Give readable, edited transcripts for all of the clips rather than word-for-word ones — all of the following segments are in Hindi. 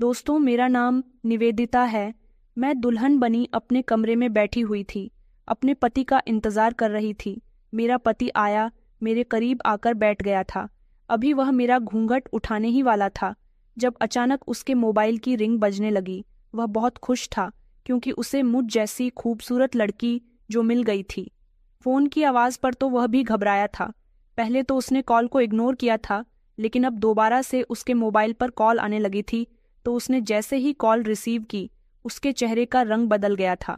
दोस्तों, मेरा नाम निवेदिता है। मैं दुल्हन बनी अपने कमरे में बैठी हुई थी। अपने पति का इंतजार कर रही थी। मेरा पति आया, मेरे करीब आकर बैठ गया था। अभी वह मेरा घूंघट उठाने ही वाला था जब अचानक उसके मोबाइल की रिंग बजने लगी। वह बहुत खुश था क्योंकि उसे मुझ जैसी खूबसूरत लड़की जो मिल गई थी। फोन की आवाज़ पर तो वह भी घबराया था। पहले तो उसने कॉल को इग्नोर किया था, लेकिन अब दोबारा से उसके मोबाइल पर कॉल आने लगी थी तो उसने जैसे ही कॉल रिसीव की, उसके चेहरे का रंग बदल गया था।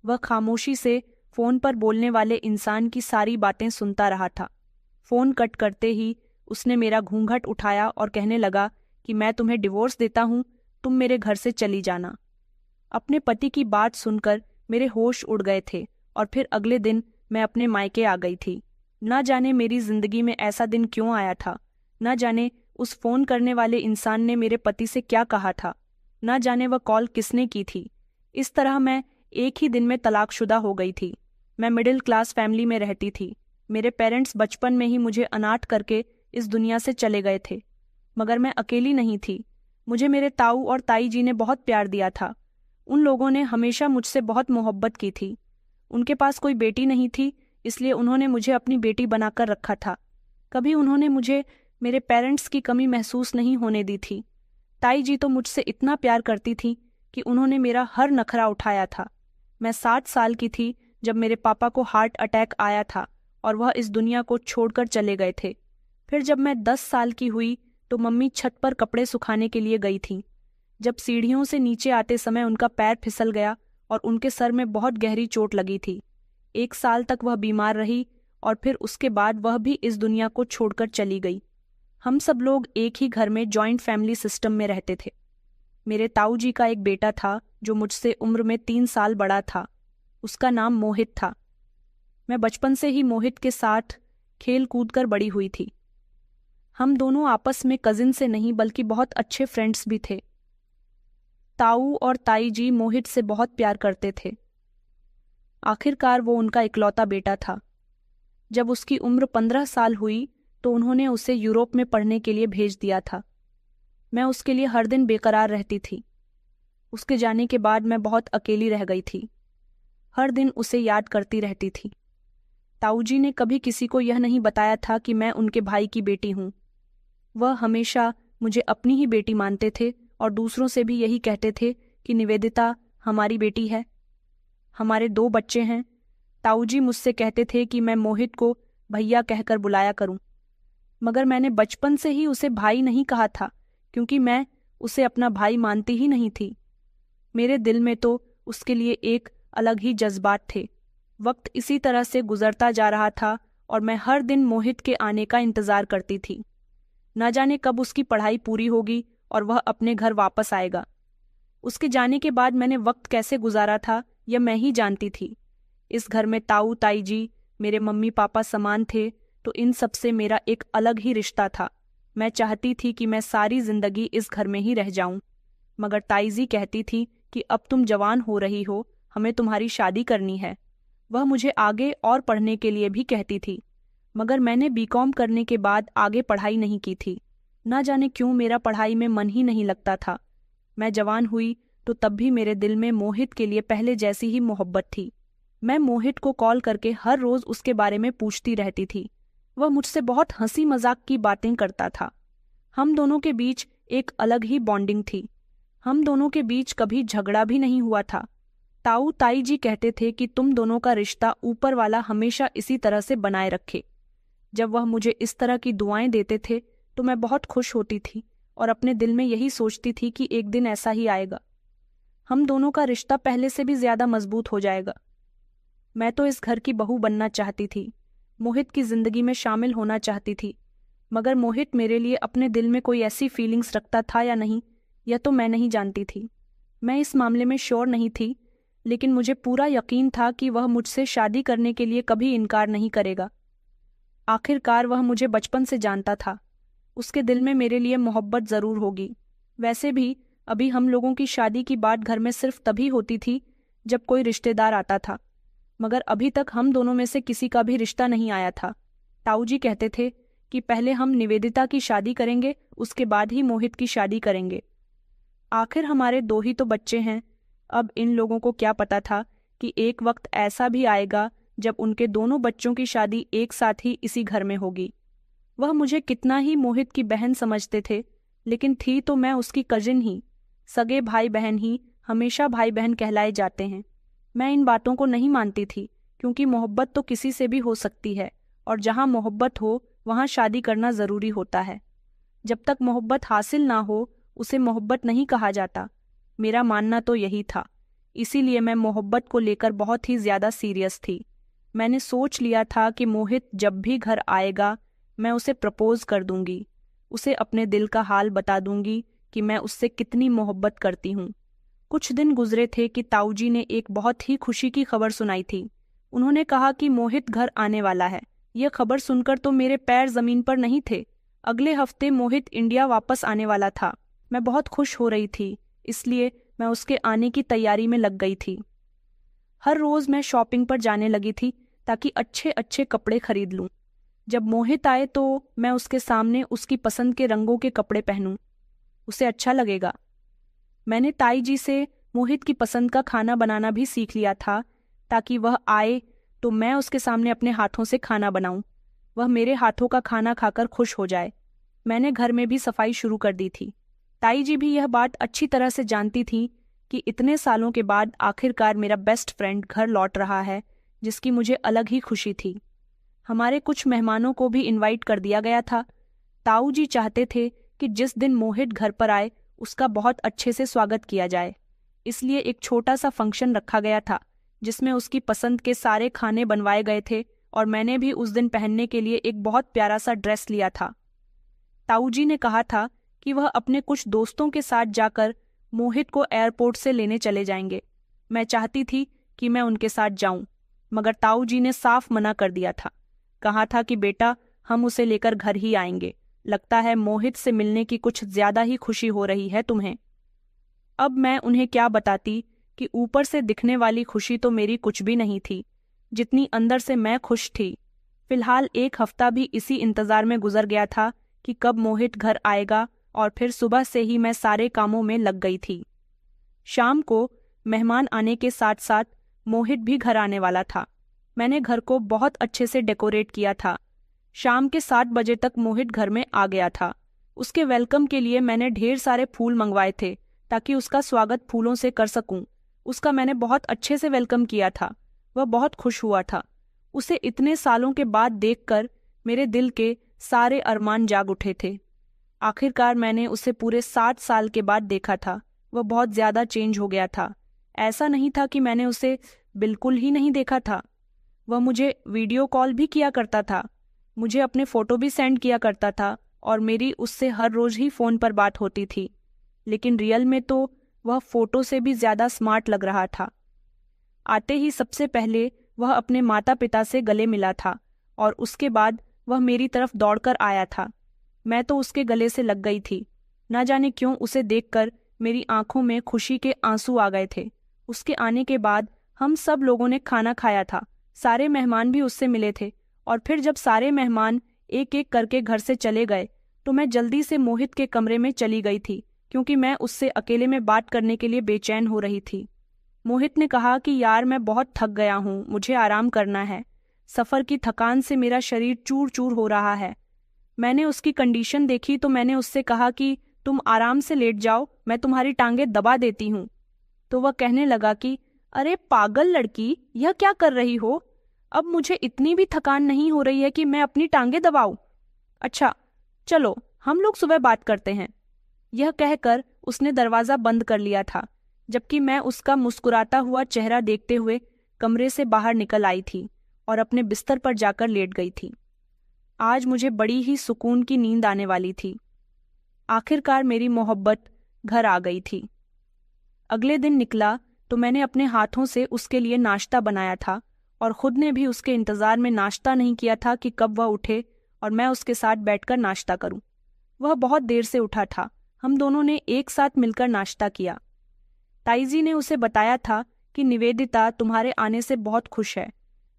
वह खामोशी से फोन पर बोलने वाले इंसान की सारी बातें सुनता रहा था। फोन कट करते ही उसने मेरा घूंघट उठाया और कहने लगा कि मैं तुम्हें डिवोर्स देता हूँ, तुम मेरे घर से चली जाना। अपने पति की बात सुनकर मेरे होश उड़ गए थे और फिर अगले दिन मैं अपने मायके आ गई थी। ना जाने मेरी जिंदगी में ऐसा दिन क्यों आया था। ना जाने उस फोन करने वाले इंसान ने मेरे पति से क्या कहा था। ना जाने वह कॉल किसने की थी। इस तरह मैं एक ही दिन में तलाकशुदा हो गई थी। मैं मिडिल क्लास फैमिली में रहती थी। मेरे पेरेंट्स बचपन में ही मुझे अनाथ करके इस दुनिया से चले गए थे। मगर मैं अकेली नहीं थी। मुझे मेरे ताऊ और ताई जी ने बहुत प्यार दिया था। उन लोगों ने हमेशा मुझसे बहुत मोहब्बत की थी। उनके पास कोई बेटी नहीं थी, इसलिए उन्होंने मुझे अपनी बेटी बनाकर रखा था। कभी उन्होंने मुझे मेरे पेरेंट्स की कमी महसूस नहीं होने दी थी। ताई जी तो मुझसे इतना प्यार करती थी कि उन्होंने मेरा हर नखरा उठाया था। मैं 7 साल की थी जब मेरे पापा को हार्ट अटैक आया था और वह इस दुनिया को छोड़कर चले गए थे। फिर जब मैं 10 साल की हुई तो मम्मी छत पर कपड़े सुखाने के लिए गई थी। जब सीढ़ियों से नीचे आते समय उनका पैर फिसल गया और उनके सर में बहुत गहरी चोट लगी थी। 1 साल तक वह बीमार रही और फिर उसके बाद वह भी इस दुनिया को छोड़कर चली गई। हम सब लोग एक ही घर में जॉइंट फैमिली सिस्टम में रहते थे। मेरे ताऊ जी का एक बेटा था जो मुझसे उम्र में 3 साल बड़ा था। उसका नाम मोहित था। मैं बचपन से ही मोहित के साथ खेल कूद कर बड़ी हुई थी। हम दोनों आपस में कजिन से नहीं बल्कि बहुत अच्छे फ्रेंड्स भी थे। ताऊ और ताई जी मोहित से बहुत प्यार करते थे। आखिरकार वो उनका इकलौता बेटा था। जब उसकी उम्र 15 साल हुई तो उन्होंने उसे यूरोप में पढ़ने के लिए भेज दिया था। मैं उसके लिए हर दिन बेकरार रहती थी। उसके जाने के बाद मैं बहुत अकेली रह गई थी। हर दिन उसे याद करती रहती थी। ताऊ जी ने कभी किसी को यह नहीं बताया था कि मैं उनके भाई की बेटी हूँ। वह हमेशा मुझे अपनी ही बेटी मानते थे और दूसरों से भी यही कहते थे कि निवेदिता हमारी बेटी है। हमारे 2 बच्चे हैं। ताऊ जी मुझसे कहते थे कि मैं मोहित को भैया कहकर बुलाया करूं, मगर मैंने बचपन से ही उसे भाई नहीं कहा था क्योंकि मैं उसे अपना भाई मानती ही नहीं थी। मेरे दिल में तो उसके लिए एक अलग ही जज्बात थे। वक्त इसी तरह से गुजरता जा रहा था और मैं हर दिन मोहित के आने का इंतजार करती थी। न जाने कब उसकी पढ़ाई पूरी होगी और वह अपने घर वापस आएगा। उसके जाने के बाद मैंने वक्त कैसे गुजारा था यह मैं ही जानती थी। इस घर में ताऊ ताई जी मेरे मम्मी पापा समान थे, तो इन सब से मेरा एक अलग ही रिश्ता था। मैं चाहती थी कि मैं सारी जिंदगी इस घर में ही रह जाऊं, मगर ताई जी कहती थी कि अब तुम जवान हो रही हो, हमें तुम्हारी शादी करनी है। वह मुझे आगे और पढ़ने के लिए भी कहती थी, मगर मैंने बीकॉम करने के बाद आगे पढ़ाई नहीं की थी। ना जाने क्यों मेरा पढ़ाई में मन ही नहीं लगता था। मैं जवान हुई तो तब भी मेरे दिल में मोहित के लिए पहले जैसी ही मोहब्बत थी। मैं मोहित को कॉल करके हर रोज उसके बारे में पूछती रहती थी। वह मुझसे बहुत हंसी मजाक की बातें करता था। हम दोनों के बीच एक अलग ही बॉन्डिंग थी। हम दोनों के बीच कभी झगड़ा भी नहीं हुआ था। ताऊ ताई जी कहते थे कि तुम दोनों का रिश्ता ऊपर वाला हमेशा इसी तरह से बनाए रखे। जब वह मुझे इस तरह की दुआएं देते थे तो मैं बहुत खुश होती थी और अपने दिल में यही सोचती थी कि एक दिन ऐसा ही आएगा। हम दोनों का रिश्ता पहले से भी ज्यादा मजबूत हो जाएगा। मैं तो इस घर की बहू बनना चाहती थी, मोहित की जिंदगी में शामिल होना चाहती थी, मगर मोहित मेरे लिए अपने दिल में कोई ऐसी फीलिंग्स रखता था या नहीं, यह तो मैं नहीं जानती थी। मैं इस मामले में श्योर नहीं थी, लेकिन मुझे पूरा यकीन था कि वह मुझसे शादी करने के लिए कभी इनकार नहीं करेगा। आखिरकार वह मुझे बचपन से जानता था। उसके दिल में मेरे लिए मोहब्बत जरूर होगी। वैसे भी अभी हम लोगों की शादी की बात घर में सिर्फ तभी होती थी जब कोई रिश्तेदार आता था, मगर अभी तक हम दोनों में से किसी का भी रिश्ता नहीं आया था। ताऊ जी कहते थे कि पहले हम निवेदिता की शादी करेंगे, उसके बाद ही मोहित की शादी करेंगे। आखिर हमारे 2 ही तो बच्चे हैं। अब इन लोगों को क्या पता था कि एक वक्त ऐसा भी आएगा जब उनके दोनों बच्चों की शादी एक साथ ही इसी घर में होगी। वह मुझे कितना ही मोहित की बहन समझते थे, लेकिन थी तो मैं उसकी कजिन ही। सगे भाई बहन ही हमेशा भाई बहन कहलाए जाते हैं। मैं इन बातों को नहीं मानती थी, क्योंकि मोहब्बत तो किसी से भी हो सकती है, और जहाँ मोहब्बत हो वहाँ शादी करना ज़रूरी होता है। जब तक मोहब्बत हासिल ना हो उसे मोहब्बत नहीं कहा जाता। मेरा मानना तो यही था। इसीलिए मैं मोहब्बत को लेकर बहुत ही ज़्यादा सीरियस थी। मैंने सोच लिया था कि मोहित जब भी घर आएगा मैं उसे प्रपोज कर दूंगी, उसे अपने दिल का हाल बता दूंगी कि मैं उससे कितनी मोहब्बत करती हूँ। कुछ दिन गुजरे थे कि ताऊजी ने एक बहुत ही खुशी की खबर सुनाई थी। उन्होंने कहा कि मोहित घर आने वाला है। यह खबर सुनकर तो मेरे पैर जमीन पर नहीं थे। अगले हफ्ते मोहित इंडिया वापस आने वाला था। मैं बहुत खुश हो रही थी, इसलिए मैं उसके आने की तैयारी में लग गई थी। हर रोज मैं शॉपिंग पर जाने लगी थी ताकि अच्छे अच्छे कपड़े खरीद लूं। जब मोहित आए तो मैं उसके सामने उसकी पसंद के रंगों के कपड़े पहनूं। उसे अच्छा लगेगा। मैंने ताई जी से मोहित की पसंद का खाना बनाना भी सीख लिया था, ताकि वह आए तो मैं उसके सामने अपने हाथों से खाना बनाऊं। वह मेरे हाथों का खाना खाकर खुश हो जाए। मैंने घर में भी सफाई शुरू कर दी थी। ताई जी भी यह बात अच्छी तरह से जानती थी कि इतने सालों के बाद आखिरकार मेरा बेस्ट फ्रेंड घर लौट रहा है, जिसकी मुझे अलग ही खुशी थी। हमारे कुछ मेहमानों को भी इनवाइट कर दिया गया था। ताऊ जी चाहते थे कि जिस दिन मोहित घर पर आए उसका बहुत अच्छे से स्वागत किया जाए। इसलिए एक छोटा सा फंक्शन रखा गया था, जिसमें उसकी पसंद के सारे खाने बनवाए गए थे, और मैंने भी उस दिन पहनने के लिए एक बहुत प्यारा सा ड्रेस लिया था। ताऊ जी ने कहा था कि वह अपने कुछ दोस्तों के साथ जाकर मोहित को एयरपोर्ट से लेने चले जाएंगे। मैं चाहती थी कि मैं उनके साथ जाऊं, मगर ताऊ जी ने साफ मना कर दिया था। कहा था कि बेटा, हम उसे लेकर घर ही आएंगे। लगता है मोहित से मिलने की कुछ ज्यादा ही खुशी हो रही है तुम्हें। अब मैं उन्हें क्या बताती कि ऊपर से दिखने वाली खुशी तो मेरी कुछ भी नहीं थी, जितनी अंदर से मैं खुश थी। फिलहाल 1 हफ्ता भी इसी इंतजार में गुजर गया था कि कब मोहित घर आएगा, और फिर सुबह से ही मैं सारे कामों में लग गई थी। शाम को मेहमान आने के साथ साथ मोहित भी घर आने वाला था। मैंने घर को बहुत अच्छे से डेकोरेट किया था। शाम के 7 बजे तक मोहित घर में आ गया था। उसके वेलकम के लिए मैंने ढेर सारे फूल मंगवाए थे, ताकि उसका स्वागत फूलों से कर सकूं। उसका मैंने बहुत अच्छे से वेलकम किया था। वह बहुत खुश हुआ था। उसे इतने सालों के बाद देखकर मेरे दिल के सारे अरमान जाग उठे थे। आखिरकार मैंने उसे पूरे 60 साल के बाद देखा था। वह बहुत ज्यादा चेंज हो गया था। ऐसा नहीं था कि मैंने उसे बिल्कुल ही नहीं देखा था। वह मुझे वीडियो कॉल भी किया करता था, मुझे अपने फोटो भी सेंड किया करता था, और मेरी उससे हर रोज ही फोन पर बात होती थी। लेकिन रियल में तो वह फोटो से भी ज्यादा स्मार्ट लग रहा था। आते ही सबसे पहले वह अपने माता पिता से गले मिला था, और उसके बाद वह मेरी तरफ दौड़कर आया था। मैं तो उसके गले से लग गई थी। न जाने क्यों उसे देखकर मेरी आंखों में खुशी के आंसू आ गए थे। उसके आने के बाद हम सब लोगों ने खाना खाया था। सारे मेहमान भी उससे मिले थे, और फिर जब सारे मेहमान एक एक करके घर से चले गए तो मैं जल्दी से मोहित के कमरे में चली गई थी, क्योंकि मैं उससे अकेले में बात करने के लिए बेचैन हो रही थी। मोहित ने कहा कि यार, मैं बहुत थक गया हूँ, मुझे आराम करना है। सफ़र की थकान से मेरा शरीर चूर चूर हो रहा है। मैंने उसकी कंडीशन देखी तो मैंने उससे कहा कि तुम आराम से लेट जाओ, मैं तुम्हारी टांगें दबा देती हूँ। तो वह कहने लगा कि अरे पागल लड़की, यह क्या कर रही हो? अब मुझे इतनी भी थकान नहीं हो रही है कि मैं अपनी टांगें दबाऊं। अच्छा चलो, हम लोग सुबह बात करते हैं। यह कहकर उसने दरवाज़ा बंद कर लिया था, जबकि मैं उसका मुस्कुराता हुआ चेहरा देखते हुए कमरे से बाहर निकल आई थी और अपने बिस्तर पर जाकर लेट गई थी। आज मुझे बड़ी ही सुकून की नींद आने वाली थी। आखिरकार मेरी मोहब्बत घर आ गई थी। अगले दिन निकला तो मैंने अपने हाथों से उसके लिए नाश्ता बनाया था, और खुद ने भी उसके इंतज़ार में नाश्ता नहीं किया था कि कब वह उठे और मैं उसके साथ बैठकर नाश्ता करूं। वह बहुत देर से उठा था। हम दोनों ने एक साथ मिलकर नाश्ता किया। ताईजी ने उसे बताया था कि निवेदिता तुम्हारे आने से बहुत खुश है।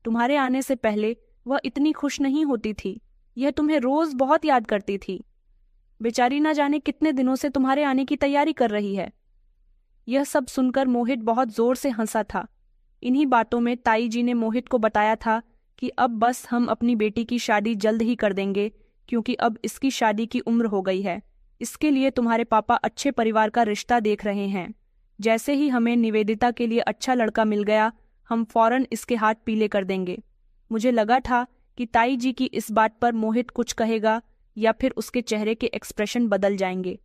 तुम्हारे आने से पहले वह इतनी खुश नहीं होती थी। यह तुम्हें रोज बहुत याद करती थी। बेचारी ना जाने कितने दिनों से तुम्हारे आने की तैयारी कर रही है। यह सब सुनकर मोहित बहुत जोर से हंसा था। इन्हीं बातों में ताई जी ने मोहित को बताया था कि अब बस हम अपनी बेटी की शादी जल्द ही कर देंगे, क्योंकि अब इसकी शादी की उम्र हो गई है। इसके लिए तुम्हारे पापा अच्छे परिवार का रिश्ता देख रहे हैं। जैसे ही हमें निवेदिता के लिए अच्छा लड़का मिल गया, हम फौरन इसके हाथ पीले कर देंगे। मुझे लगा था कि ताई जी की इस बात पर मोहित कुछ कहेगा या फिर उसके चेहरे के एक्सप्रेशन बदल जाएंगे,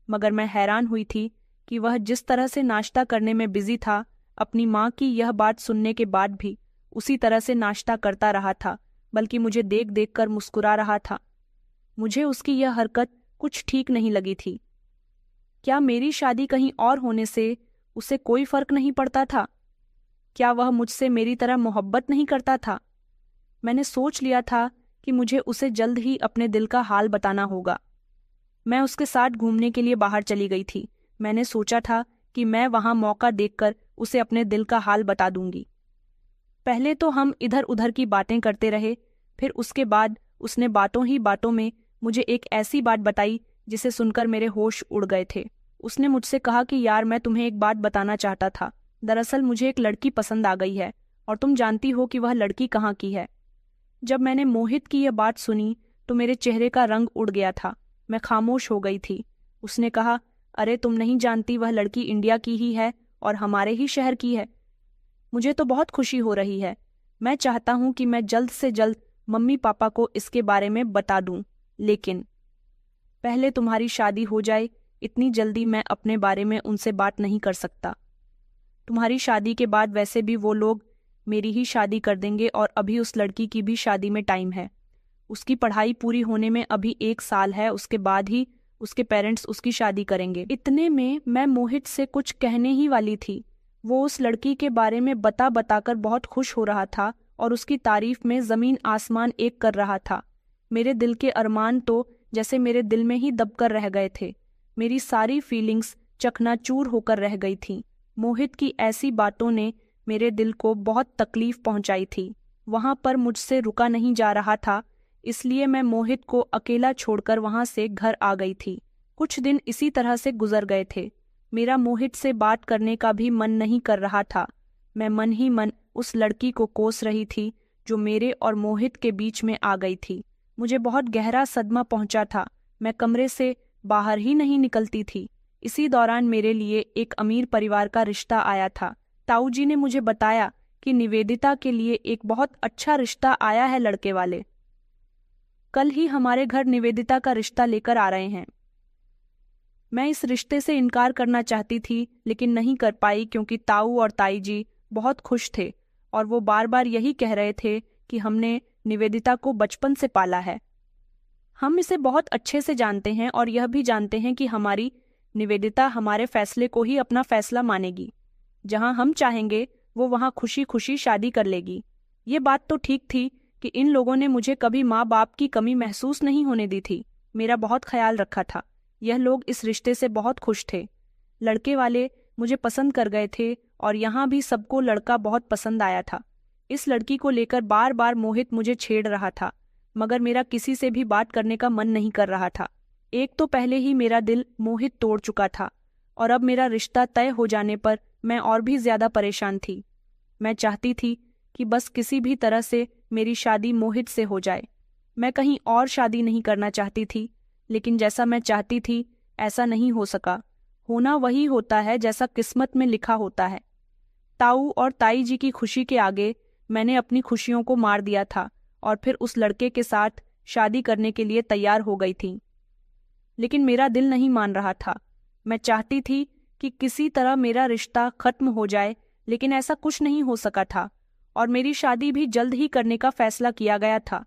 मगर मैं हैरान हुई थी कि वह जिस तरह से नाश्ता करने में बिजी था, अपनी माँ की यह बात सुनने के बाद भी उसी तरह से नाश्ता करता रहा था, बल्कि मुझे देख देख कर मुस्कुरा रहा था। मुझे उसकी यह हरकत कुछ ठीक नहीं लगी थी। क्या मेरी शादी कहीं और होने से उसे कोई फर्क नहीं पड़ता था? क्या वह मुझसे मेरी तरह मोहब्बत नहीं करता था? मैंने सोच लिया था कि मुझे उसे जल्द ही अपने दिल का हाल बताना होगा। मैं उसके साथ घूमने के लिए बाहर चली गई थी। मैंने सोचा था कि मैं वहां मौका देखकर उसे अपने दिल का हाल बता दूंगी। पहले तो हम इधर उधर की बातें करते रहे, फिर उसके बाद उसने बातों ही बातों में मुझे एक ऐसी बात बताई जिसे सुनकर मेरे होश उड़ गए थे। उसने मुझसे कहा कि यार, मैं तुम्हें एक बात बताना चाहता था। दरअसल मुझे एक लड़की पसंद आ गई है, और तुम जानती हो कि वह लड़की कहाँ की है। जब मैंने मोहित की यह बात सुनी तो मेरे चेहरे का रंग उड़ गया था। मैं खामोश हो गई थी। उसने कहा, अरे तुम नहीं जानती, वह लड़की इंडिया की ही है और हमारे ही शहर की है। मुझे तो बहुत खुशी हो रही है। मैं चाहता हूं कि मैं जल्द से जल्द मम्मी पापा को इसके बारे में बता दूं, लेकिन पहले तुम्हारी शादी हो जाए। इतनी जल्दी मैं अपने बारे में उनसे बात नहीं कर सकता। तुम्हारी शादी के बाद वैसे भी वो लोग मेरी ही शादी कर देंगे, और अभी उस लड़की की भी शादी में टाइम है। उसकी पढ़ाई पूरी होने में अभी 1 साल है, उसके बाद ही उसके पेरेंट्स उसकी शादी करेंगे। इतने में मैं मोहित से कुछ कहने ही वाली थी। वो उस लड़की के बारे में बता बताकर बहुत खुश हो रहा था और उसकी तारीफ में जमीन आसमान एक कर रहा था। मेरे दिल के अरमान तो जैसे मेरे दिल में ही दबकर रह गए थे। मेरी सारी फीलिंग्स चकनाचूर होकर रह गई थीं। मोहित की ऐसी बातों ने मेरे दिल को बहुत तकलीफ पहुंचाई थी। वहां पर मुझसे रुका नहीं जा रहा था, इसलिए मैं मोहित को अकेला छोड़कर वहां से घर आ गई थी। कुछ दिन इसी तरह से गुजर गए थे। मेरा मोहित से बात करने का भी मन नहीं कर रहा था। मैं मन ही मन उस लड़की को कोस रही थी जो मेरे और मोहित के बीच में आ गई थी। मुझे बहुत गहरा सदमा पहुंचा था। मैं कमरे से बाहर ही नहीं निकलती थी। इसी दौरान मेरे लिए एक अमीर परिवार का रिश्ता आया था। ताऊ जी ने मुझे बताया कि निवेदिता के लिए एक बहुत अच्छा रिश्ता आया है लड़के वाले। कल ही हमारे घर निवेदिता का रिश्ता लेकर आ रहे हैं। मैं इस रिश्ते से इनकार करना चाहती थी, लेकिन नहीं कर पाई, क्योंकि ताऊ और ताई जी बहुत खुश थे और वो बार बार यही कह रहे थे कि हमने निवेदिता को बचपन से पाला है। हम इसे बहुत अच्छे से जानते हैं और यह भी जानते हैं कि हमारी निवेदिता हमारे फैसले को ही अपना फैसला मानेगी। जहां हम चाहेंगे वो वहां खुशी खुशी शादी कर लेगी। ये बात तो ठीक थी कि इन लोगों ने मुझे कभी माँ बाप की कमी महसूस नहीं होने दी थी। मेरा बहुत ख्याल रखा था। यह लोग इस रिश्ते से बहुत खुश थे। लड़के वाले मुझे पसंद कर गए थे और यहाँ भी सबको लड़का बहुत पसंद आया था। इस लड़की को लेकर बार बार मोहित मुझे छेड़ रहा था, मगर मेरा किसी से भी बात करने का मन नहीं कर रहा था। एक तो पहले ही मेरा दिल मोहित तोड़ चुका था और अब मेरा रिश्ता तय हो जाने पर मैं और भी ज्यादा परेशान थी। मैं चाहती थी कि बस किसी भी तरह से मेरी शादी मोहित से हो जाए। मैं कहीं और शादी नहीं करना चाहती थी, लेकिन जैसा मैं चाहती थी ऐसा नहीं हो सका। होना वही होता है जैसा किस्मत में लिखा होता है। ताऊ और ताई जी की खुशी के आगे मैंने अपनी खुशियों को मार दिया था और फिर उस लड़के के साथ शादी करने के लिए तैयार हो गई थी। लेकिन मेरा दिल नहीं मान रहा था। मैं चाहती थी कि किसी तरह मेरा रिश्ता खत्म हो जाए, लेकिन ऐसा कुछ नहीं हो सका था और मेरी शादी भी जल्द ही करने का फैसला किया गया था।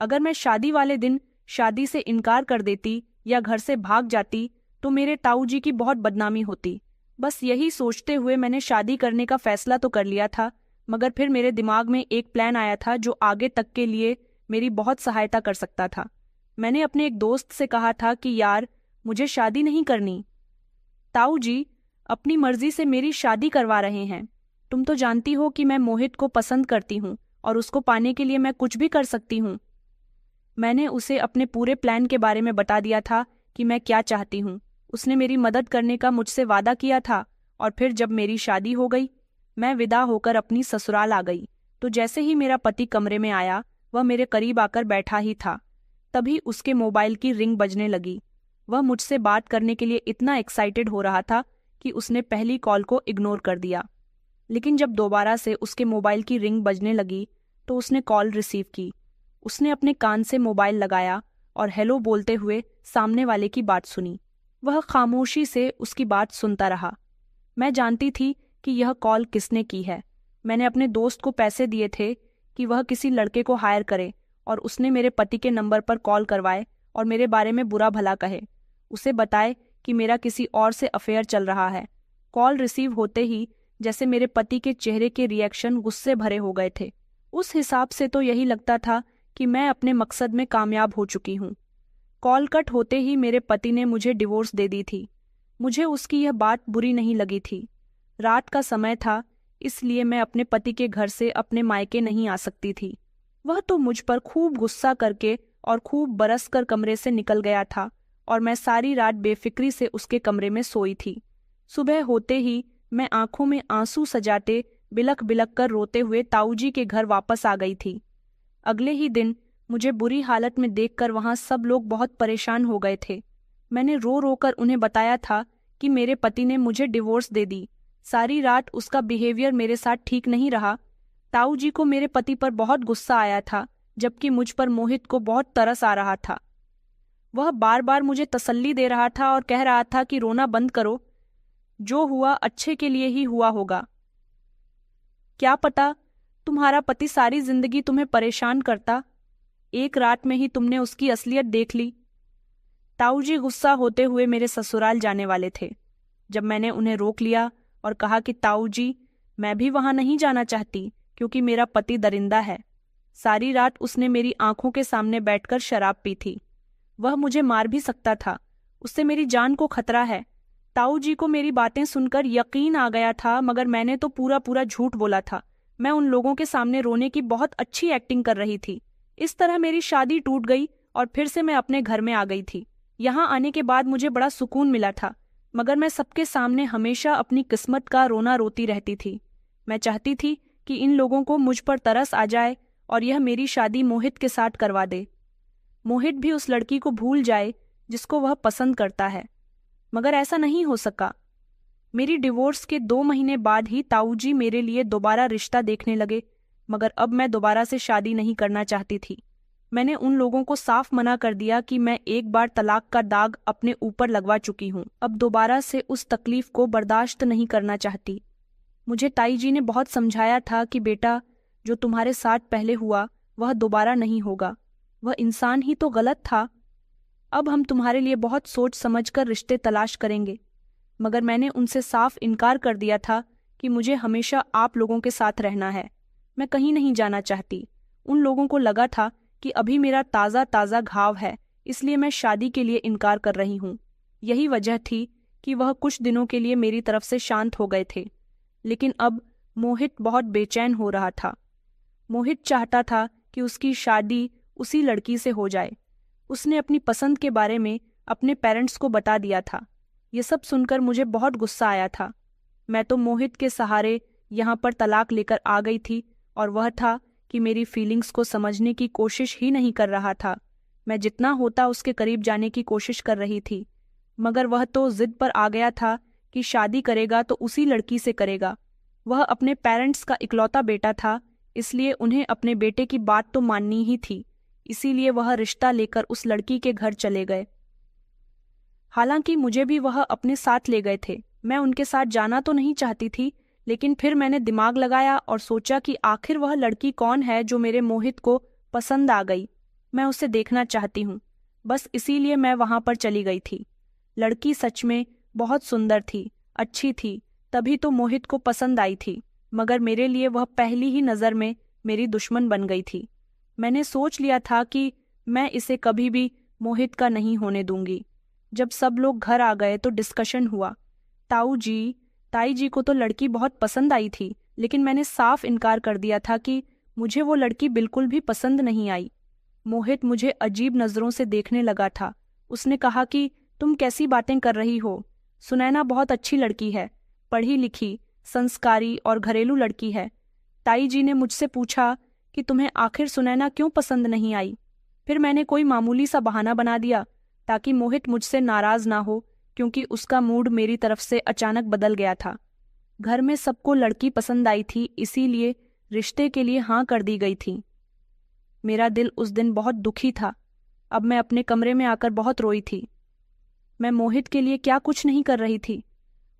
अगर मैं शादी वाले दिन शादी से इनकार कर देती या घर से भाग जाती तो मेरे ताऊ जी की बहुत बदनामी होती। बस यही सोचते हुए मैंने शादी करने का फैसला तो कर लिया था, मगर फिर मेरे दिमाग में एक प्लान आया था जो आगे तक के लिए मेरी बहुत सहायता कर सकता था। मैंने अपने एक दोस्त से कहा था कि यार, मुझे शादी नहीं करनी। ताऊ जी अपनी मर्जी से मेरी शादी करवा रहे हैं। तुम तो जानती हो कि मैं मोहित को पसंद करती हूँ और उसको पाने के लिए मैं कुछ भी कर सकती हूँ। मैंने उसे अपने पूरे प्लान के बारे में बता दिया था कि मैं क्या चाहती हूँ। उसने मेरी मदद करने का मुझसे वादा किया था, और फिर जब मेरी शादी हो गई, मैं विदा होकर अपनी ससुराल आ गई, तो जैसे ही मेरा पति कमरे में आया, वह मेरे करीब आकर बैठा ही था, तभी उसके मोबाइल की रिंग बजने लगी। वह मुझसे बात करने के लिए इतना एक्साइटेड हो रहा था कि उसने पहली कॉल को इग्नोर कर दिया। लेकिन जब दोबारा से उसके मोबाइल की रिंग बजने लगी तो उसने कॉल रिसीव की। उसने अपने कान से मोबाइल लगाया और हेलो बोलते हुए सामने वाले की बात सुनी। वह खामोशी से उसकी बात सुनता रहा। मैं जानती थी कि यह कॉल किसने की है। मैंने अपने दोस्त को पैसे दिए थे कि वह किसी लड़के को हायर करे और उसने मेरे पति के नंबर पर कॉल करवाए और मेरे बारे में बुरा भला कहे, उसे बताए कि मेरा किसी और से अफेयर चल रहा है। कॉल रिसीव होते ही जैसे मेरे पति के चेहरे के रिएक्शन गुस्से भरे हो गए थे। उस हिसाब से तो यही लगता था कि मैं अपने मकसद में कामयाब हो चुकी हूँ। कॉल कट होते ही मेरे पति ने मुझे डिवोर्स दे दी थी। मुझे उसकी यह बात बुरी नहीं लगी थी। रात का समय था, इसलिए मैं अपने पति के घर से अपने मायके नहीं आ सकती थी। वह तो मुझ पर खूब गुस्सा करके और खूब बरस कर कमरे से निकल गया था और मैं सारी रात बेफिक्री से उसके कमरे में सोई थी। सुबह होते ही मैं आंखों में आंसू सजाते बिलख बिलख कर रोते हुए ताऊजी के घर वापस आ गई थी। अगले ही दिन मुझे बुरी हालत में देखकर वहां सब लोग बहुत परेशान हो गए थे। मैंने रो रो कर उन्हें बताया था कि मेरे पति ने मुझे डिवोर्स दे दी। सारी रात उसका बिहेवियर मेरे साथ ठीक नहीं रहा। ताऊजी को मेरे पति पर बहुत गुस्सा आया था, जबकि मुझ पर मोहित को बहुत तरस आ रहा था। वह बार बार मुझे तसल्ली दे रहा था और कह रहा था कि रोना बंद करो, जो हुआ अच्छे के लिए ही हुआ होगा। क्या पता तुम्हारा पति सारी जिंदगी तुम्हें परेशान करता, एक रात में ही तुमने उसकी असलियत देख ली। ताऊजी गुस्सा होते हुए मेरे ससुराल जाने वाले थे। जब मैंने उन्हें रोक लिया और कहा कि ताऊजी, मैं भी वहां नहीं जाना चाहती क्योंकि मेरा पति दरिंदा है। सारी रात उसने मेरी आंखों के सामने बैठकर शराब पी थी। वह मुझे मार भी सकता था, उससे मेरी जान को खतरा है। ताऊजी को मेरी बातें सुनकर यकीन आ गया था, मगर मैंने तो पूरा पूरा झूठ बोला था। मैं उन लोगों के सामने रोने की बहुत अच्छी एक्टिंग कर रही थी। इस तरह मेरी शादी टूट गई और फिर से मैं अपने घर में आ गई थी। यहाँ आने के बाद मुझे बड़ा सुकून मिला था, मगर मैं सबके सामने हमेशा अपनी किस्मत का रोना रोती रहती थी। मैं चाहती थी कि इन लोगों को मुझ पर तरस आ जाए और यह मेरी शादी मोहित के साथ करवा दे। मोहित भी उस लड़की को भूल जाए जिसको वह पसंद करता है, मगर ऐसा नहीं हो सका। मेरी डिवोर्स के 2 महीने बाद ही ताऊजी मेरे लिए दोबारा रिश्ता देखने लगे, मगर अब मैं दोबारा से शादी नहीं करना चाहती थी। मैंने उन लोगों को साफ मना कर दिया कि मैं एक बार तलाक का दाग अपने ऊपर लगवा चुकी हूँ, अब दोबारा से उस तकलीफ को बर्दाश्त नहीं करना चाहती। मुझे ताई जी ने बहुत समझाया था कि बेटा, जो तुम्हारे साथ पहले हुआ वह दोबारा नहीं होगा। वह इंसान ही तो गलत था। अब हम तुम्हारे लिए बहुत सोच समझकर रिश्ते तलाश करेंगे। मगर मैंने उनसे साफ इनकार कर दिया था कि मुझे हमेशा आप लोगों के साथ रहना है। मैं कहीं नहीं जाना चाहती। उन लोगों को लगा था कि अभी मेरा ताज़ा ताज़ा घाव है, इसलिए मैं शादी के लिए इनकार कर रही हूँ। यही वजह थी कि वह कुछ दिनों के लिए मेरी तरफ से शांत हो गए थे। लेकिन अब मोहित बहुत बेचैन हो रहा था। मोहित चाहता था कि उसकी शादी उसी लड़की से हो जाए। उसने अपनी पसंद के बारे में अपने पेरेंट्स को बता दिया था। ये सब सुनकर मुझे बहुत गुस्सा आया था। मैं तो मोहित के सहारे यहाँ पर तलाक लेकर आ गई थी और वह था कि मेरी फीलिंग्स को समझने की कोशिश ही नहीं कर रहा था। मैं जितना होता उसके करीब जाने की कोशिश कर रही थी, मगर वह तो जिद पर आ गया था कि शादी करेगा तो उसी लड़की से करेगा। वह अपने पेरेंट्स का इकलौता बेटा था, इसलिए उन्हें अपने बेटे की बात तो माननी ही थी। इसीलिए वह रिश्ता लेकर उस लड़की के घर चले गए। हालांकि मुझे भी वह अपने साथ ले गए थे। मैं उनके साथ जाना तो नहीं चाहती थी, लेकिन फिर मैंने दिमाग लगाया और सोचा कि आखिर वह लड़की कौन है जो मेरे मोहित को पसंद आ गई। मैं उसे देखना चाहती हूँ, बस इसीलिए मैं वहां पर चली गई थी। लड़की सच में बहुत सुंदर थी, अच्छी थी, तभी तो मोहित को पसंद आई थी, मगर मेरे लिए वह पहली ही नज़र में मेरी दुश्मन बन गई थी। मैंने सोच लिया था कि मैं इसे कभी भी मोहित का नहीं होने दूंगी। जब सब लोग घर आ गए तो डिस्कशन हुआ। ताई जी को तो लड़की बहुत पसंद आई थी, लेकिन मैंने साफ इनकार कर दिया था कि मुझे वो लड़की बिल्कुल भी पसंद नहीं आई। मोहित मुझे अजीब नज़रों से देखने लगा था। उसने कहा कि तुम कैसी बातें कर रही हो? सुनैना बहुत अच्छी लड़की है, पढ़ी लिखी, संस्कारी और घरेलू लड़की है। ताई जी ने मुझसे पूछा कि तुम्हें आखिर सुनैना क्यों पसंद नहीं आई। फिर मैंने कोई मामूली सा बहाना बना दिया ताकि मोहित मुझसे नाराज ना हो, क्योंकि उसका मूड मेरी तरफ से अचानक बदल गया था। घर में सबको लड़की पसंद आई थी, इसीलिए रिश्ते के लिए हाँ कर दी गई थी। मेरा दिल उस दिन बहुत दुखी था। अब मैं अपने कमरे में आकर बहुत रोई थी। मैं मोहित के लिए क्या कुछ नहीं कर रही थी।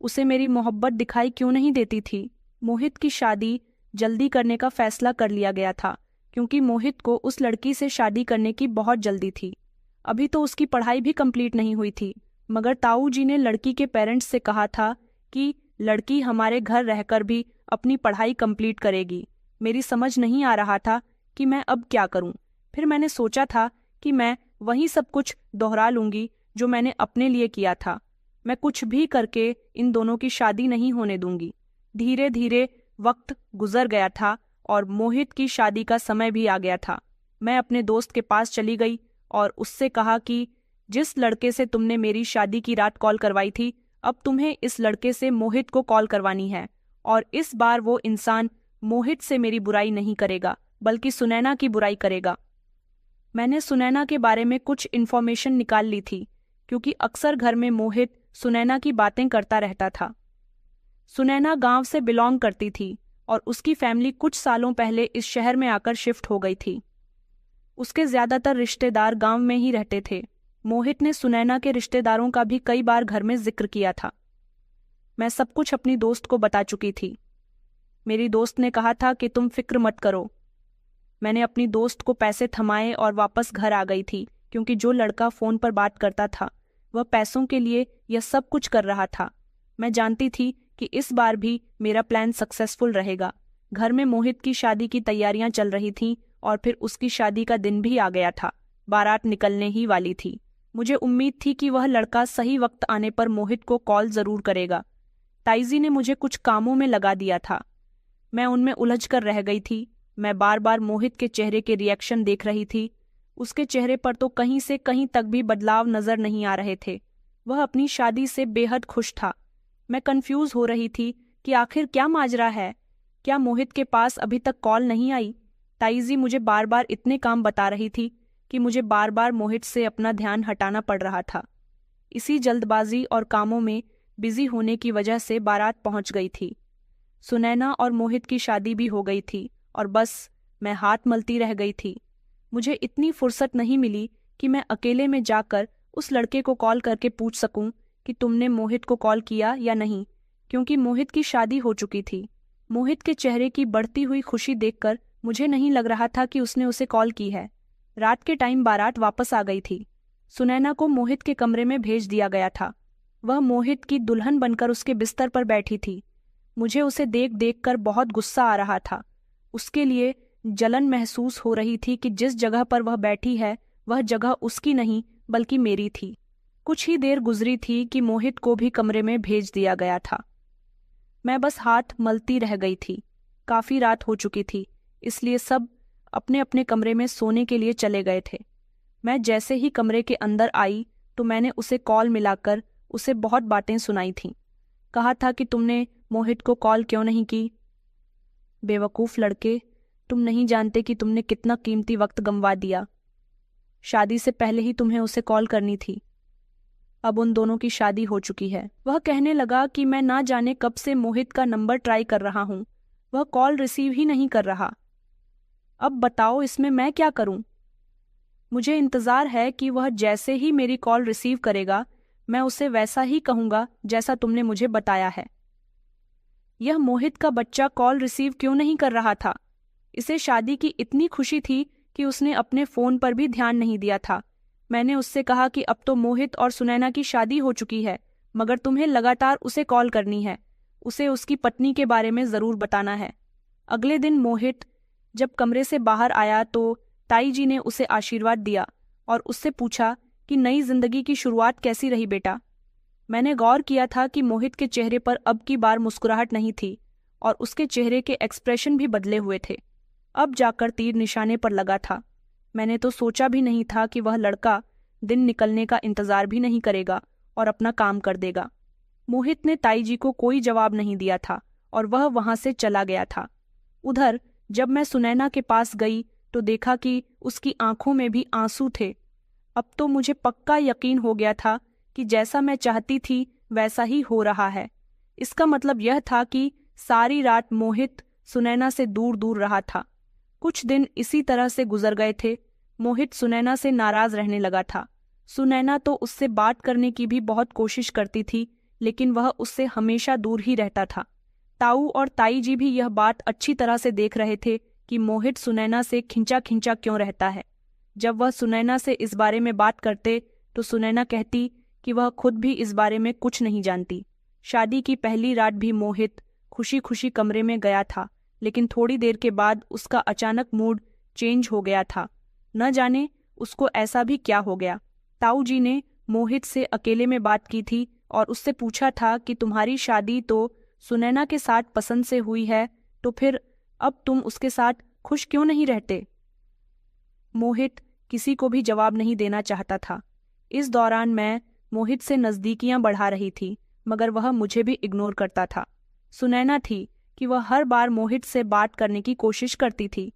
उसे मेरी मोहब्बत दिखाई क्यों नहीं देती थी। मोहित की शादी जल्दी करने का फैसला कर लिया गया था, क्योंकि मोहित को उस लड़की से शादी करने की बहुत जल्दी थी। अभी तो उसकी पढ़ाई भी कंप्लीट नहीं हुई थी, मगर ताऊ जी ने लड़की के पेरेंट्स से कहा था कि लड़की हमारे घर रहकर भी अपनी पढ़ाई कंप्लीट करेगी। मेरी समझ नहीं आ रहा था कि मैं अब क्या करूं। फिर मैंने सोचा था कि मैं वही सब कुछ दोहरा लूंगी जो मैंने अपने लिए किया था। मैं कुछ भी करके इन दोनों की शादी नहीं होने दूंगी। धीरे धीरे वक्त गुजर गया था और मोहित की शादी का समय भी आ गया था। मैं अपने दोस्त के पास चली गई और उससे कहा कि जिस लड़के से तुमने मेरी शादी की रात कॉल करवाई थी, अब तुम्हें इस लड़के से मोहित को कॉल करवानी है, और इस बार वो इंसान मोहित से मेरी बुराई नहीं करेगा बल्कि सुनैना की बुराई करेगा। मैंने सुनैना के बारे में कुछ इन्फॉर्मेशन निकाल ली थी, क्योंकि अक्सर घर में मोहित सुनैना की बातें करता रहता था। सुनैना गांव से बिलोंग करती थी और उसकी फैमिली कुछ सालों पहले इस शहर में आकर शिफ्ट हो गई थी। उसके ज्यादातर रिश्तेदार गांव में ही रहते थे। मोहित ने सुनैना के रिश्तेदारों का भी कई बार घर में जिक्र किया था। मैं सब कुछ अपनी दोस्त को बता चुकी थी। मेरी दोस्त ने कहा था कि तुम फिक्र मत करो। मैंने अपनी दोस्त को पैसे थमाए और वापस घर आ गई थी, क्योंकि जो लड़का फोन पर बात करता था वह पैसों के लिए यह सब कुछ कर रहा था। मैं जानती थी कि इस बार भी मेरा प्लान सक्सेसफुल रहेगा। घर में मोहित की शादी की तैयारियां चल रही थीं और फिर उसकी शादी का दिन भी आ गया था। बारात निकलने ही वाली थी। मुझे उम्मीद थी कि वह लड़का सही वक्त आने पर मोहित को कॉल जरूर करेगा। ताईजी ने मुझे कुछ कामों में लगा दिया था। मैं उनमें उलझ कर रह गई थी। मैं बार बार मोहित के चेहरे के रिएक्शन देख रही थी। उसके चेहरे पर तो कहीं से कहीं तक भी बदलाव नजर नहीं आ रहे थे। वह अपनी शादी से बेहद खुश था। मैं कंफ्यूज हो रही थी कि आखिर क्या माजरा है। क्या मोहित के पास अभी तक कॉल नहीं आई? ताईजी मुझे बार बार इतने काम बता रही थी कि मुझे बार बार मोहित से अपना ध्यान हटाना पड़ रहा था। इसी जल्दबाजी और कामों में बिजी होने की वजह से बारात पहुंच गई थी। सुनैना और मोहित की शादी भी हो गई थी और बस मैं हाथ मलती रह गई थी। मुझे इतनी फुर्सत नहीं मिली कि मैं अकेले में जाकर उस लड़के को कॉल करके पूछ सकूं कि तुमने मोहित को कॉल किया या नहीं, क्योंकि मोहित की शादी हो चुकी थी। मोहित के चेहरे की बढ़ती हुई खुशी देखकर मुझे नहीं लग रहा था कि उसने उसे कॉल की है। रात के टाइम बारात वापस आ गई थी। सुनैना को मोहित के कमरे में भेज दिया गया था। वह मोहित की दुल्हन बनकर उसके बिस्तर पर बैठी थी। मुझे उसे देख देख कर बहुत गुस्सा आ रहा था। उसके लिए जलन महसूस हो रही थी कि जिस जगह पर वह बैठी है वह जगह उसकी नहीं बल्कि मेरी थी। कुछ ही देर गुजरी थी कि मोहित को भी कमरे में भेज दिया गया था। मैं बस हाथ मलती रह गई थी। काफी रात हो चुकी थी, इसलिए सब अपने अपने कमरे में सोने के लिए चले गए थे। मैं जैसे ही कमरे के अंदर आई तो मैंने उसे कॉल मिलाकर उसे बहुत बातें सुनाई थीं। कहा था कि तुमने मोहित को कॉल क्यों नहीं की? बेवकूफ लड़के, तुम नहीं जानते कि तुमने कितना कीमती वक्त गंवा दिया। शादी से पहले ही तुम्हें उसे कॉल करनी थी। अब उन दोनों की शादी हो चुकी है। वह कहने लगा कि मैं ना जाने कब से मोहित का नंबर ट्राई कर रहा हूं, वह कॉल रिसीव ही नहीं कर रहा। अब बताओ इसमें मैं क्या करूं? मुझे इंतजार है कि वह जैसे ही मेरी कॉल रिसीव करेगा मैं उसे वैसा ही कहूंगा जैसा तुमने मुझे बताया है। यह मोहित का बच्चा कॉल रिसीव क्यों नहीं कर रहा था? इसे शादी की इतनी खुशी थी कि उसने अपने फोन पर भी ध्यान नहीं दिया था। मैंने उससे कहा कि अब तो मोहित और सुनैना की शादी हो चुकी है, मगर तुम्हें लगातार उसे कॉल करनी है। उसे उसकी पत्नी के बारे में जरूर बताना है। अगले दिन मोहित जब कमरे से बाहर आया तो ताई जी ने उसे आशीर्वाद दिया और उससे पूछा कि नई जिंदगी की शुरुआत कैसी रही बेटा। मैंने गौर किया था कि मोहित के चेहरे पर अब की बार मुस्कुराहट नहीं थी और उसके चेहरे के एक्सप्रेशन भी बदले हुए थे। अब जाकर तीर निशाने पर लगा था। मैंने तो सोचा भी नहीं था कि वह लड़का दिन निकलने का इंतजार भी नहीं करेगा और अपना काम कर देगा। मोहित ने ताई जी को कोई जवाब नहीं दिया था और वह वहां से चला गया था। उधर जब मैं सुनैना के पास गई तो देखा कि उसकी आंखों में भी आंसू थे। अब तो मुझे पक्का यकीन हो गया था कि जैसा मैं चाहती थी वैसा ही हो रहा है। इसका मतलब यह था कि सारी रात मोहित सुनैना से दूर दूर रहा था। कुछ दिन इसी तरह से गुजर गए थे। मोहित सुनैना से नाराज रहने लगा था। सुनैना तो उससे बात करने की भी बहुत कोशिश करती थी, लेकिन वह उससे हमेशा दूर ही रहता था। ताऊ और ताई जी भी यह बात अच्छी तरह से देख रहे थे कि मोहित सुनैना से खिंचा खिंचा क्यों रहता है। जब वह सुनैना से इस बारे में बात करते तो सुनैना कहती कि वह खुद भी इस बारे में कुछ नहीं जानती। शादी की पहली रात भी मोहित खुशी खुशी कमरे में गया था, लेकिन थोड़ी देर के बाद उसका अचानक मूड चेंज हो गया था। न जाने उसको ऐसा भी क्या हो गया। ताऊ जी ने मोहित से अकेले में बात की थी और उससे पूछा था कि तुम्हारी शादी तो सुनैना के साथ पसंद से हुई है, तो फिर अब तुम उसके साथ खुश क्यों नहीं रहते। मोहित किसी को भी जवाब नहीं देना चाहता था। इस दौरान मैं मोहित से नज़दीकियां बढ़ा रही थी, मगर वह मुझे भी इग्नोर करता था। सुनैना थी कि वह हर बार मोहित से बात करने की कोशिश करती थी।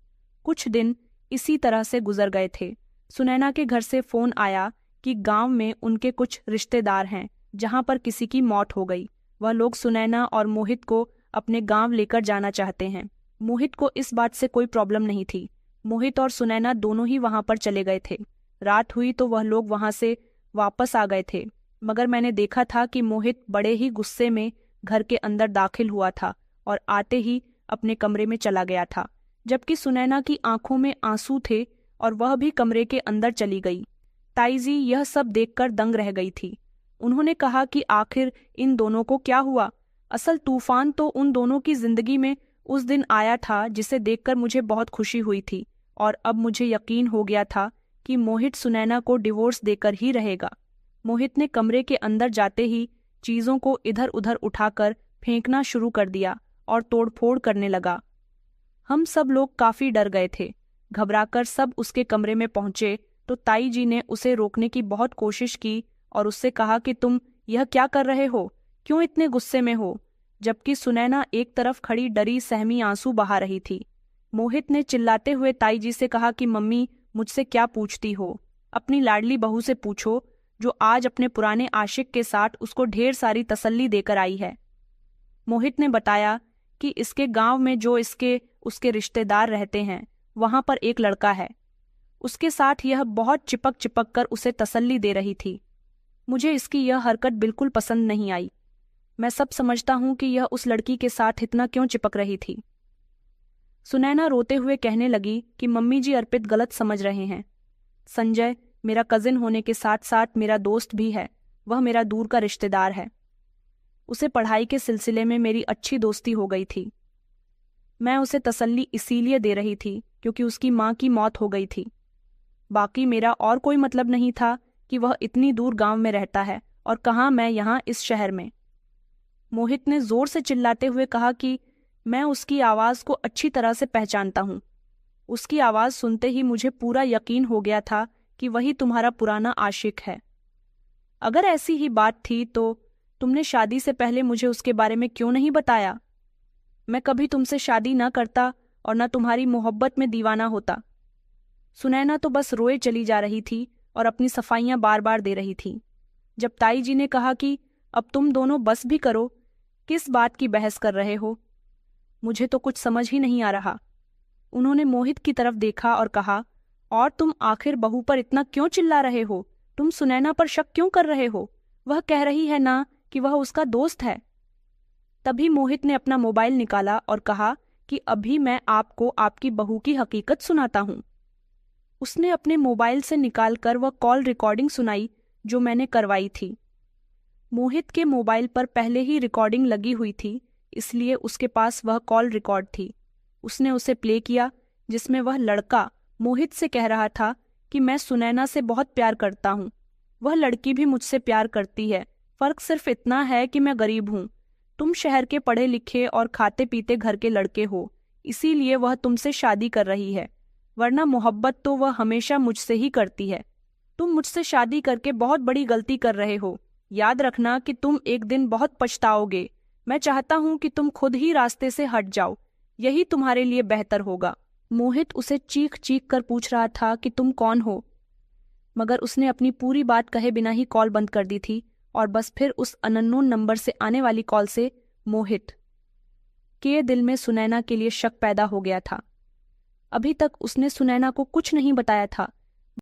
कुछ दिन इसी तरह से गुजर गए थे। सुनैना के घर से फ़ोन आया कि गांव में उनके कुछ रिश्तेदार हैं जहां पर किसी की मौत हो गई। वह लोग सुनैना और मोहित को अपने गांव लेकर जाना चाहते हैं। मोहित को इस बात से कोई प्रॉब्लम नहीं थी। मोहित और सुनैना दोनों ही वहां पर चले गए थे। रात हुई तो वह लोग वहां से वापस आ गए थे, मगर मैंने देखा था कि मोहित बड़े ही गुस्से में घर के अंदर दाखिल हुआ था और आते ही अपने कमरे में चला गया था, जबकि सुनैना की आंखों में आंसू थे और वह भी कमरे के अंदर चली गई। ताईजी यह सब देखकर दंग रह गई थी। उन्होंने कहा कि आखिर इन दोनों को क्या हुआ। असल तूफान तो उन दोनों की जिंदगी में उस दिन आया था जिसे देखकर मुझे बहुत खुशी हुई थी, और अब मुझे यकीन हो गया था कि मोहित सुनैना को डिवोर्स देकर ही रहेगा। मोहित ने कमरे के अंदर जाते ही चीजों को इधर उधर उठाकर फेंकना शुरू कर दिया और तोड़फोड़ करने लगा। हम सब लोग काफी डर गए थे। घबराकर सब उसके कमरे में पहुंचे तो ताई जी ने उसे रोकने की बहुत कोशिश की और उससे कहा कि तुम यह क्या कर रहे हो, क्यों इतने गुस्से में हो, जबकि सुनैना एक तरफ खड़ी डरी सहमी आंसू बहा रही थी। मोहित ने चिल्लाते हुए ताई जी से कहा कि मम्मी, मुझसे क्या पूछती हो, अपनी लाडली बहू से पूछो जो आज अपने पुराने आशिक के साथ उसको ढेर सारी तसल्ली देकर आई है। मोहित ने बताया कि इसके गांव में जो उसके रिश्तेदार रहते हैं वहां पर एक लड़का है। उसके साथ यह बहुत चिपक चिपक कर उसे तसल्ली दे रही थी। मुझे इसकी यह हरकत बिल्कुल पसंद नहीं आई। मैं सब समझता हूं कि यह उस लड़की के साथ इतना क्यों चिपक रही थी। सुनैना रोते हुए कहने लगी कि मम्मी जी, अर्पित गलत समझ रहे हैं। संजय मेरा कजिन होने के साथ साथ मेरा दोस्त भी है। वह मेरा दूर का रिश्तेदार है। उसे पढ़ाई के सिलसिले में मेरी अच्छी दोस्ती हो गई थी। मैं उसे तसल्ली इसीलिए दे रही थी क्योंकि उसकी माँ की मौत हो गई थी। बाकी मेरा और कोई मतलब नहीं था कि वह इतनी दूर गांव में रहता है और कहाँ मैं यहाँ इस शहर में। मोहित ने जोर से चिल्लाते हुए कहा कि मैं उसकी आवाज को अच्छी तरह से पहचानता हूँ। उसकी आवाज सुनते ही मुझे पूरा यकीन हो गया था कि वही तुम्हारा पुराना आशिक है। अगर ऐसी ही बात थी तो तुमने शादी से पहले मुझे उसके बारे में क्यों नहीं बताया। मैं कभी तुमसे शादी न करता और न तुम्हारी मोहब्बत में दीवाना होता। सुनैना तो बस रोए चली जा रही थी और अपनी सफाइयां बार बार दे रही थी। जब ताई जी ने कहा कि अब तुम दोनों बस भी करो, किस बात की बहस कर रहे हो, मुझे तो कुछ समझ ही नहीं आ रहा। उन्होंने मोहित की तरफ देखा और कहा, और तुम आखिर बहू पर इतना क्यों चिल्ला रहे हो, तुम सुनैना पर शक क्यों कर रहे हो, वह कह रही है ना कि वह उसका दोस्त है। तभी मोहित ने अपना मोबाइल निकाला और कहा कि अभी मैं आपको आपकी बहू की हकीकत सुनाता हूँ। उसने अपने मोबाइल से निकालकर वह कॉल रिकॉर्डिंग सुनाई जो मैंने करवाई थी। मोहित के मोबाइल पर पहले ही रिकॉर्डिंग लगी हुई थी, इसलिए उसके पास वह कॉल रिकॉर्ड थी। उसने उसे प्ले किया जिसमें वह लड़का मोहित से कह रहा था कि मैं सुनैना से बहुत प्यार करता हूँ, वह लड़की भी मुझसे प्यार करती है, फर्क सिर्फ इतना है कि मैं गरीब हूँ। तुम शहर के पढ़े लिखे और खाते पीते घर के लड़के हो, इसीलिए वह तुमसे शादी कर रही है, वरना मोहब्बत तो वह हमेशा मुझसे ही करती है। तुम मुझसे शादी करके बहुत बड़ी गलती कर रहे हो। याद रखना कि तुम एक दिन बहुत पछताओगे। मैं चाहता हूं कि तुम खुद ही रास्ते से हट जाओ, यही तुम्हारे लिए बेहतर होगा। मोहित उसे चीख चीख कर पूछ रहा था कि तुम कौन हो, मगर उसने अपनी पूरी बात कहे बिना ही कॉल बंद कर दी थी। और बस फिर उस अननोन नंबर से आने वाली कॉल से मोहित के दिल में सुनैना के लिए शक पैदा हो गया था। अभी तक उसने सुनैना को कुछ नहीं बताया था,